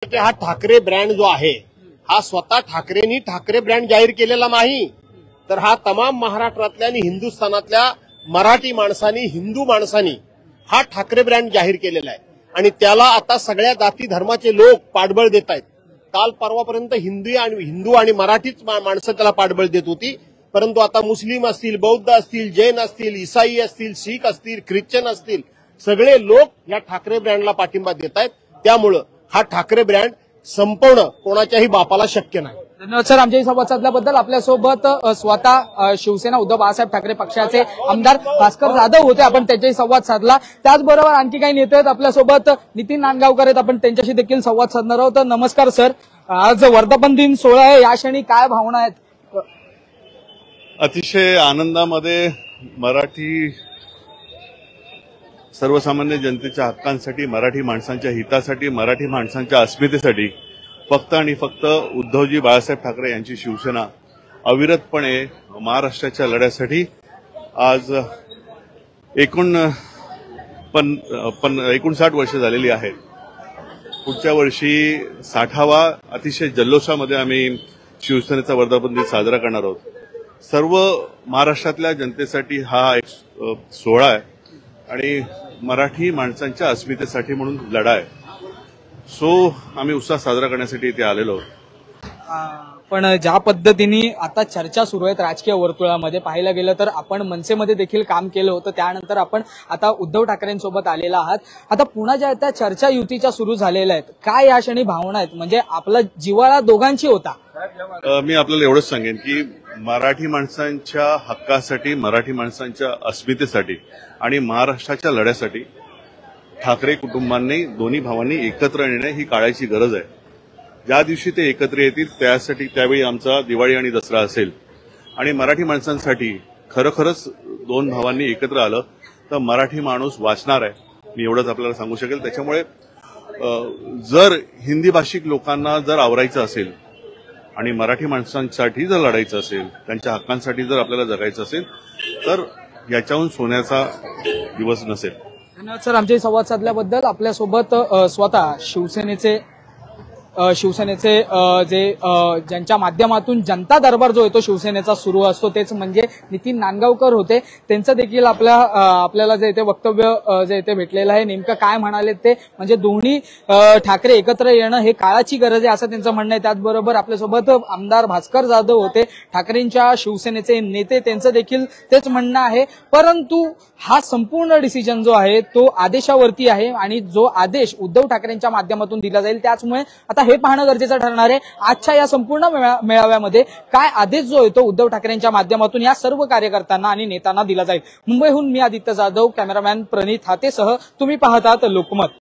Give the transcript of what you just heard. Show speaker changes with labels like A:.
A: हा ठाकरे ब्रँड जो आहे हा स्वतः ठाकरेंनी ठाकरे ब्रँड जाहीर केलेला नाही, तर हा तमाम महाराष्ट्रातल्या आणि हिंदुस्थानातल्या मराठी माणसांनी, हिंदू माणसांनी हा ठाकरे ब्रँड जाहीर केलेला आहे आणि त्याला आता सगळ्या जाती धर्माचे लोक पाठबळ देत आहेत। काल परवापर्यंत हिंदू आणि मराठीच माणसं त्याला पाठबळ देत होती, परंतु आता मुस्लिम असतील, बौद्ध असतील, जैन असतील, ईसाई असतील, शीख असतील, ख्रिश्चन असतील, सगळे लोक या ठाकरे ब्रँडला पाठिंबा देत आहेत। त्यामुळं हा ठाकरे ब्रँड संपवणं कोणाच्याही बापाला शक्य नाही।
B: धन्यवाद सर, आमच्याही संवाद साधल्याबद्दल। आपल्यासोबत स्वतः शिवसेना उद्धव बाळासाहेब ठाकरे पक्षाचे आमदार भास्कर जाधव होते, आपण त्यांच्याशी संवाद साधला। त्याचबरोबर आणखी काही नेते आहेत आपल्यासोबत, नितीन नांदगावकर आहेत, आपण त्यांच्याशी देखील संवाद साधणार आहोत। नमस्कार सर, आज वर्धापन दिन सोहळा आहे, या क्षणी काय भावना आहेत?
C: अतिशय आनंदामध्ये मराठी सर्वसामान्य जनतेच्या हक्कांसाठी, मराठी माणसांच्या हितासाठी, मराठी माणसांच्या अस्मितेसाठी फक्त आणि फक्त उद्धवजी बाळासाहेब ठाकरे यांची शिवसेना अविरतपणे महाराष्ट्राच्या लढ्यासाठी आज 59 वर्ष झालेली आहेत। पुढच्या वर्षी 60वा अतिशय जल्लोषामध्ये आम्ही शिवसेनेचा वर्धापन दिन साजरा करणार आहोत। सर्व महाराष्ट्रातल्या जनतेसाठी हा एक सोहळा आहे आणि मराठी माणसांच्या अस्मितेसाठी म्हणून लढा आहे। आम्ही उत्साह साजरा करण्यासाठी इथे आलेलो आहोत।
B: पण ज्या पद्धतीने आता चर्चा सुरू आहेत राजकीय वर्तुळामध्ये, पाहायला गेलं तर आपण मनसेमध्ये देखील काम केलं होतं, त्यानंतर आपण आता उद्धव ठाकरेंसोबत आलेला आहात। आता पुन्हा ज्या त्या चर्चा युतीच्या सुरू झालेल्या आहेत, काय या क्षणी भावना आहेत? म्हणजे आपला जिव्हाळा दोघांची होता।
C: मी आपल्याला एवढंच सांगेन की मराठी माणसांच्या हक्कासाठी, मराठी माणसांच्या अस्मितेसाठी आणि महाराष्ट्राच्या लढ्यासाठी ठाकरे कुटुंबांनी, दोन्ही भावांनी एकत्र येणे ही काळाची गरज आहे। ज्या दिवशी ते एकत्र येतील त्यावेळी आमचा दिवाळी आणि दसरा असेल आणि मराठी माणसांसाठी खरोखरच दोन भावांनी एकत्र आलं तर मराठी माणूस वाचणार आहे, मी एवढंच आपल्याला सांगू शकेल। त्याच्यामुळे जर हिंदी भाषिक लोकांना जर आवरायचं असेल आणि मराठी माणसांसाठी जर लढायचं असेल, त्यांच्या हक्कांसाठी जर आपल्याला जगायचं असेल तर याच्याहून सोन्याचा दिवस नसेल।
B: धन्यवाद सर, आमच्याही संवाद साधल्याबद्दल। आपल्यासोबत स्वतः शिवसेनेचे ज्यांच्या माध्यमातून जनता दरबार जो आहे तो शिवसेनेचा सुरू असतो, तेच म्हणजे नितीन नांदगावकर होते। त्यांचं देखील आपल्याला जे इथे वक्तव्य जे इथे भेटलेलं आहे, नेमकं काय म्हणाले ते म्हणजे दोन्ही ठाकरे एकत्र येणं हे काळाची गरज आहे असं त्यांचं म्हणणं आहे। त्याचबरोबर आपल्यासोबत आमदार भास्कर जाधव होते, ठाकरेंच्या शिवसेनेचे नेते, त्यांचं देखील तेच म्हणणं आहे। परंतु हा संपूर्ण डिसिजन जो आहे तो आदेशावरती आहे आणि जो आदेश उद्धव ठाकरेंच्या माध्यमातून दिला जाईल, त्याचमुळे आता हे पाहणं गरजेचं ठरणार आहे आजच्या या संपूर्ण मेळाव्यामध्ये काय आदेश जो आहे तो उद्धव ठाकरेंच्या माध्यमातून या सर्व कार्यकर्त्यांना आणि नेत्यांना दिला जाईल। मुंबईहून मी आदित्य जाधव, कॅमेरामॅन प्रणित हातेसह तुम्ही पाहतात लोकमत।